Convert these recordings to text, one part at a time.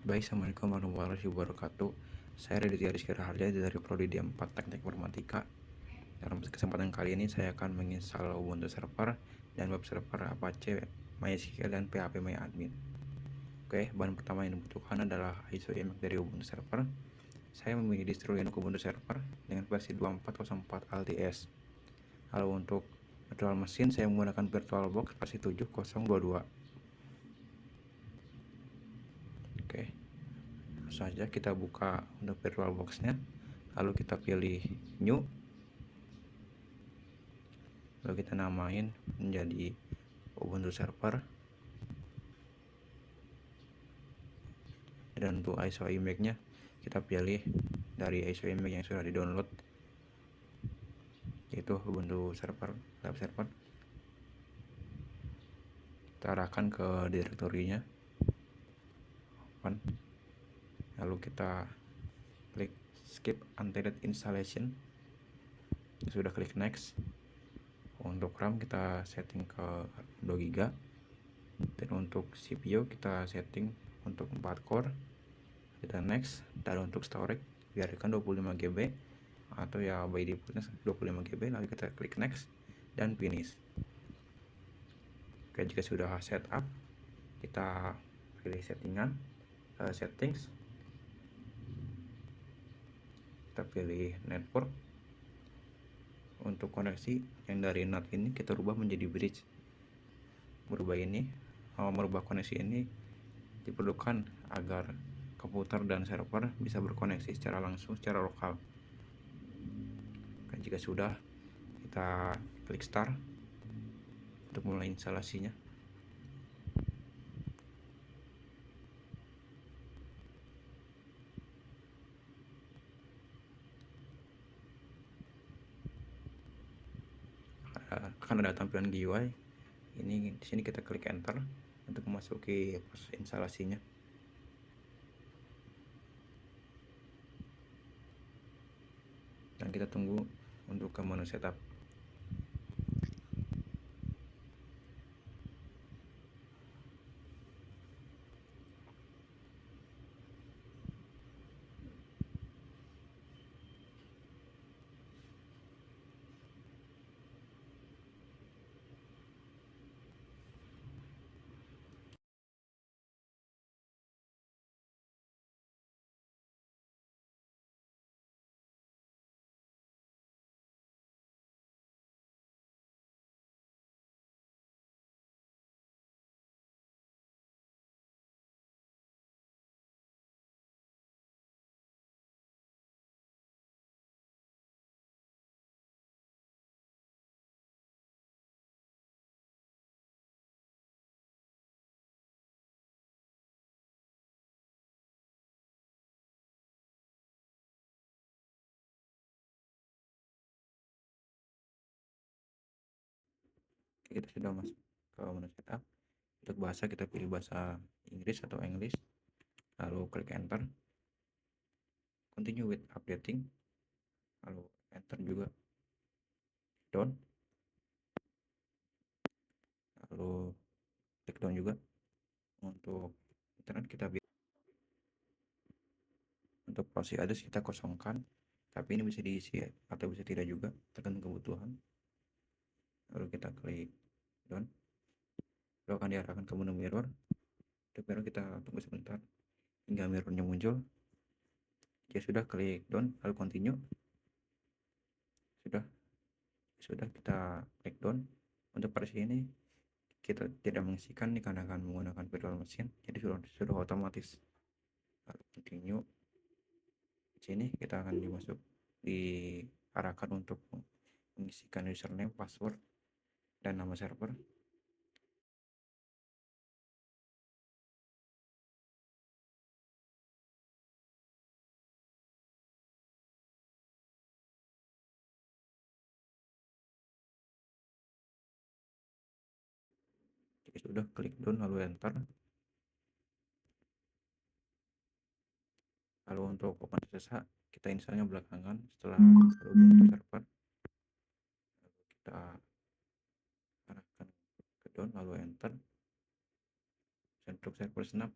Baik, Assalamualaikum warahmatullahi wabarakatuh. Saya Raditya Rizky Raharja dari Prodi D4 Teknik Informatika. Dalam kesempatan kali ini saya akan menginstal Ubuntu Server dan web server Apache, MySQL, dan PHP MyAdmin. Oke, bahan pertama yang dibutuhkan adalah ISO image dari Ubuntu Server. Saya memilih distro Linux Ubuntu Server dengan versi 2404 LTS. Lalu untuk virtual machine saya menggunakan VirtualBox versi 7022. Oke, langsung saja kita buka untuk VirtualBox-nya. Lalu kita pilih new, lalu kita namain menjadi Ubuntu Server, dan untuk ISO image-nya kita pilih dari ISO image yang sudah di download, yaitu Ubuntu Server Lab Server. Kita arahkan ke direktorinya, open, lalu kita klik skip untitled installation. Sudah klik next. Untuk RAM kita setting ke 2 GB, dan untuk CPU kita setting untuk 4 core. Kita next. Dan untuk storage biarkan 25 GB atau ya by defaultnya 25 GB. Lalu kita klik next dan finish. Oke, jika sudah setup, kita pilih settingan, settings, kita pilih network. Untuk koneksi yang dari NAT ini kita rubah menjadi bridge. Merubah koneksi ini diperlukan agar komputer dan server bisa berkoneksi secara langsung secara lokal. Dan jika sudah, kita klik start untuk mulai instalasinya. Akan ada tampilan GUI. Ini di sini kita klik enter untuk memasuki proses instalasinya. Dan kita tunggu untuk ke menu setup. Kita sudah masuk ke menu setup. Untuk bahasa kita pilih bahasa Inggris atau English, lalu klik enter, continue with updating, lalu enter juga down, lalu klik down juga. Untuk internet kita untuk proxy address kita kosongkan, tapi ini bisa diisi atau bisa tidak juga, tergantung kebutuhan. Lalu kita klik down, lalu akan diarahkan ke menu mirror. Untuk mirror kita tunggu sebentar hingga mirrornya muncul. Jika sudah, klik down lalu continue. Sudah kita klik down. Untuk versi ini kita tidak mengisikan dikarenakan menggunakan virtual machine, jadi sudah otomatis. Lalu continue. Di sini kita akan diarahkan untuk mengisikan username, password, dan nama server. Jika sudah, klik down lalu enter. Lalu untuk OpenSSH kita installnya belakangan setelah Ubuntu Server. Lalu kita arahkan ke down lalu enter. Dan untuk server snap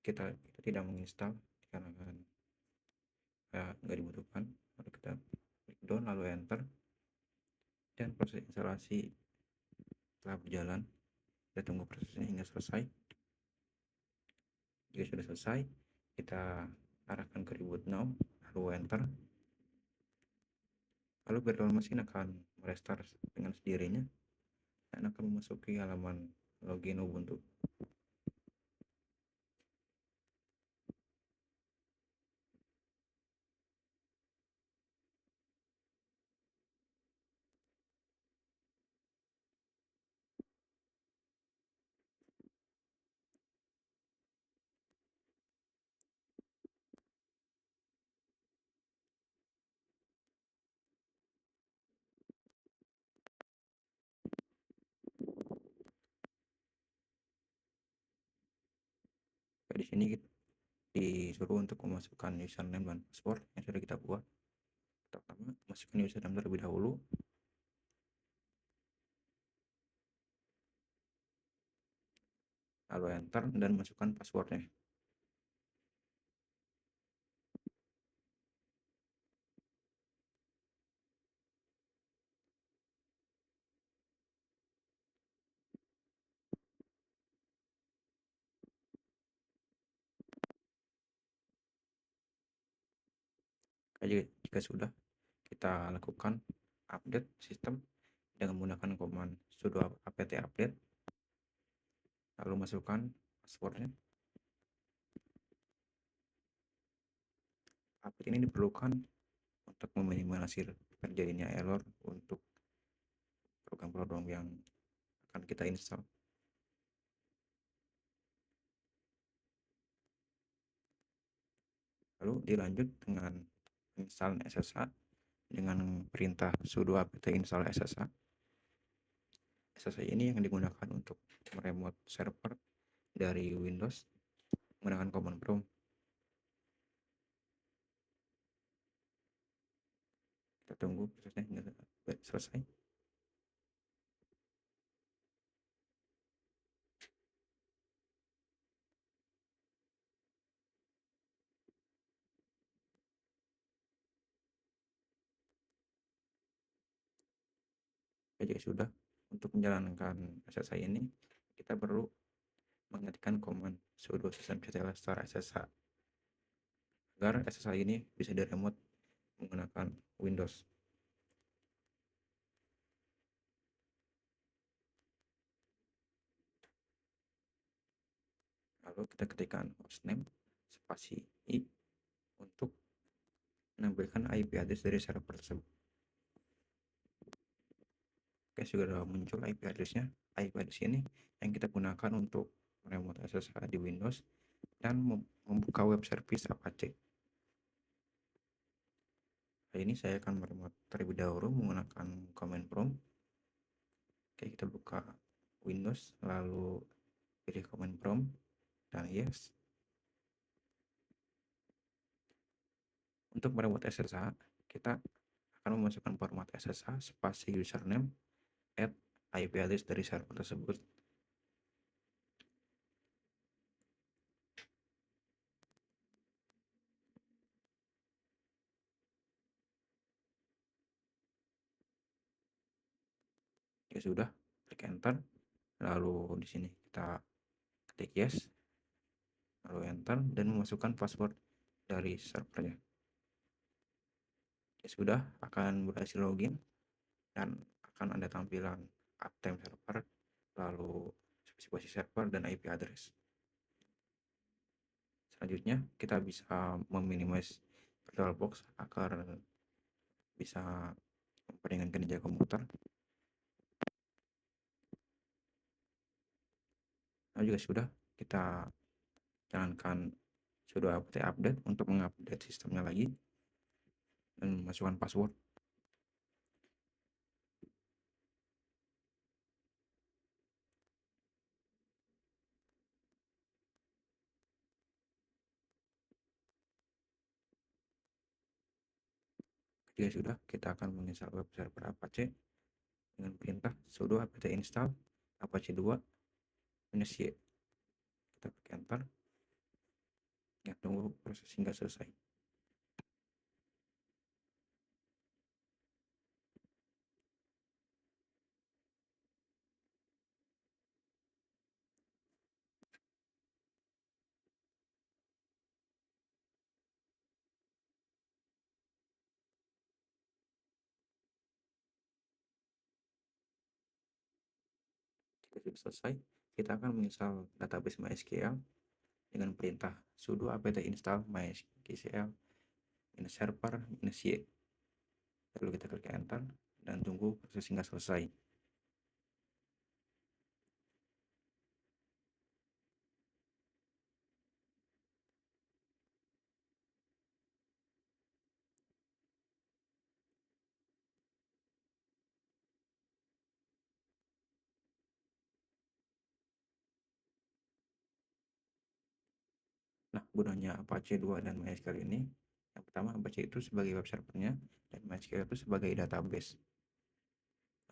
kita tidak menginstal dikarenakan nggak dibutuhkan. Lalu kita klik down lalu enter, dan proses instalasi telah berjalan. Kita tunggu prosesnya hingga selesai. Jika sudah selesai, kita arahkan ke reboot now lalu enter, lalu virtual machine akan merestart dengan sendirinya dan akan memasuki halaman login Ubuntu. Di sini disuruh untuk memasukkan username dan password yang sudah kita buat. Pertama, masukkan username terlebih dahulu, lalu enter dan masukkan passwordnya. Jika sudah, kita lakukan update sistem dengan menggunakan command sudo apt update, lalu masukkan passwordnya. Update ini diperlukan untuk meminimalisir terjadinya error untuk program-program yang akan kita install. Lalu dilanjut dengan install SSH dengan perintah sudo apt install SSH. SSH ini yang digunakan untuk meremote server dari Windows menggunakan command prompt. Kita tunggu prosesnya hingga selesai. Jika sudah, untuk menjalankan SSH ini kita perlu mengetikkan command sudo systemctl *ssh agar SSH ini bisa diremote menggunakan Windows. Lalu kita ketikkan hostname spasi i untuk menampilkan IP address dari server tersebut. Oke, sudah muncul IP addressnya. IP address ini yang kita gunakan untuk meremote SSH di Windows dan membuka web service Apache. Kali ini saya akan meremote terlebih dahulu menggunakan command prompt. Oke, kita buka Windows lalu pilih command prompt dan yes. Untuk meremote SSH, kita akan memasukkan format SSH spasi username at IP address dari server tersebut. Ya sudah, klik enter. Lalu di sini kita ketik yes, lalu enter dan memasukkan password dari servernya. Ya sudah, akan berhasil login dan akan ada tampilan uptime server, lalu spesifikasi server dan IP address. Selanjutnya kita bisa meminimize VirtualBox agar bisa memperingatkan kinerja komputer. Nah, juga sudah, kita jalankan sudo apt update untuk mengupdate sistemnya lagi dan memasukkan password. Jika sudah, kita akan menginstal web server Apache dengan perintah sudo apt install apache 2 -y. Kita klik enter. proses hingga selesai. Jika sudah selesai, kita akan menginstal database MySQL dengan perintah sudo apt install mysql -server -y. Lalu kita klik enter dan tunggu proses hingga selesai. Nah, gunanya Apache 2 dan MySQL ini, yang pertama Apache itu sebagai web servernya dan MySQL itu sebagai database.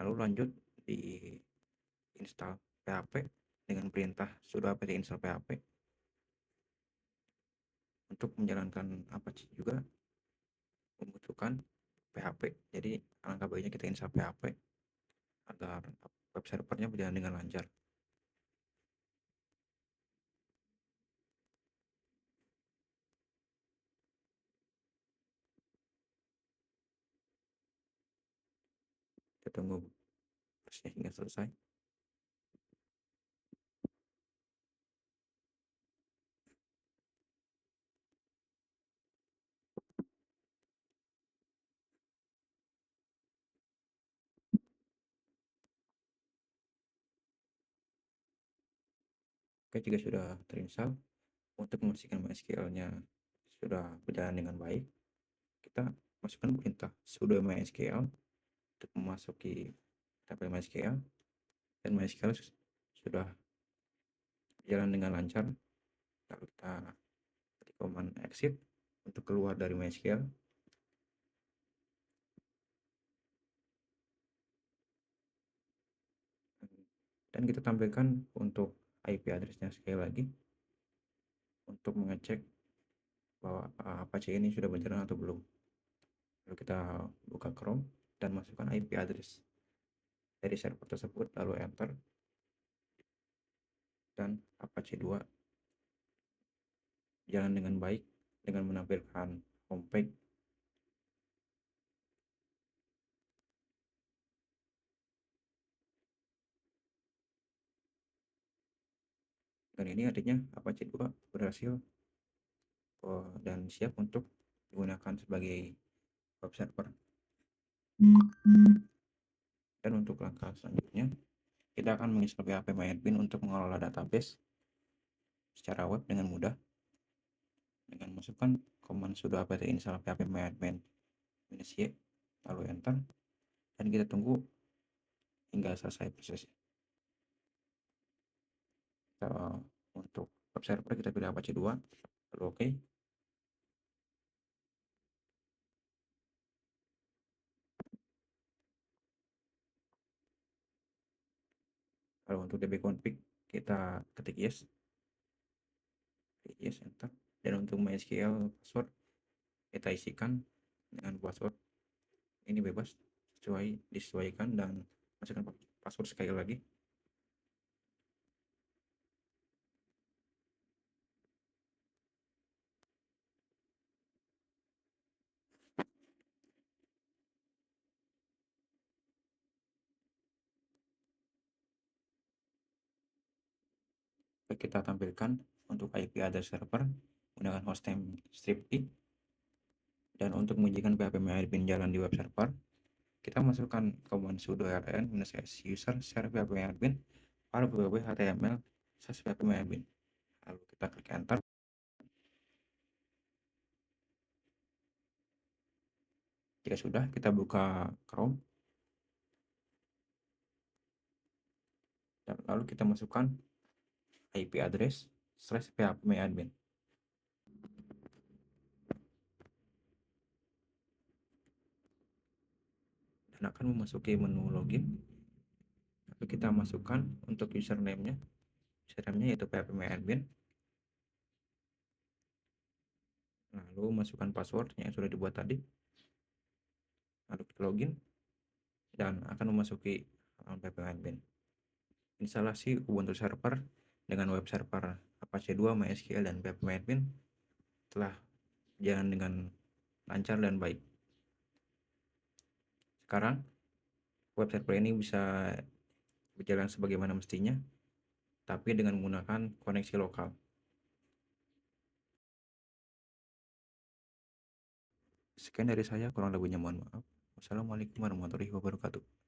Lalu lanjut di install php dengan perintah sudo apt install php. Untuk menjalankan Apache juga membutuhkan PHP, jadi alangkah baiknya kita install PHP agar web servernya berjalan dengan lancar. Kita tunggu prosesnya hingga selesai. Oke, jika sudah terinstall, untuk memastikan MySQL-nya sudah berjalan dengan baik, kita masukkan perintah sudo mysql untuk memasuki database MySQL, dan MySQL sudah berjalan dengan lancar. Lalu kita ketik command exit untuk keluar dari MySQL. Dan kita tampilkan untuk IP address-nya sekali lagi untuk mengecek bahwa Apache ini sudah berjalan atau belum. Lalu kita buka Chrome dan masukkan IP address dari server tersebut, lalu enter, dan Apache 2 jalan dengan baik dengan menampilkan homepage. Dan ini artinya Apache 2 berhasil dan siap untuk digunakan sebagai web server. Dan untuk langkah selanjutnya, kita akan menginstal phpMyAdmin untuk mengelola database secara web dengan mudah dengan masukkan command sudo apt install phpMyAdmin -y, lalu enter, dan kita tunggu hingga selesai prosesnya. Untuk web server kita pilih Apache 2, lalu oke. Kalau untuk dbconfig kita ketik yes, enter, dan untuk MySQL password kita isikan dengan password ini bebas, disesuaikan, dan masukkan password sekali lagi. Kita tampilkan untuk IP address server menggunakan hostname strip-i, dan untuk mengujikan phpMyAdmin jalan di web server, kita masukkan command sudo rn -s user share phpMyAdmin /www.html/phpMyAdmin. Lalu kita klik enter. Jika sudah, kita buka Chrome dan lalu kita masukkan IP address /phpMyAdmin. Dan akan memasuki menu login. Lalu kita masukkan untuk username-nya yaitu phpMyAdmin. lalu masukkan passwordnya yang sudah dibuat tadi, lalu login, dan akan memasuki ppadmin. Instalasi Ubuntu server dengan web server Apache 2, MySQL, dan ppadmin telah jalan dengan lancar dan baik. Sekarang web server ini bisa berjalan sebagaimana mestinya, tapi dengan menggunakan koneksi lokal. Sekian dari saya, kurang lebihnya mohon maaf. Wassalamualaikum warahmatullahi wabarakatuh.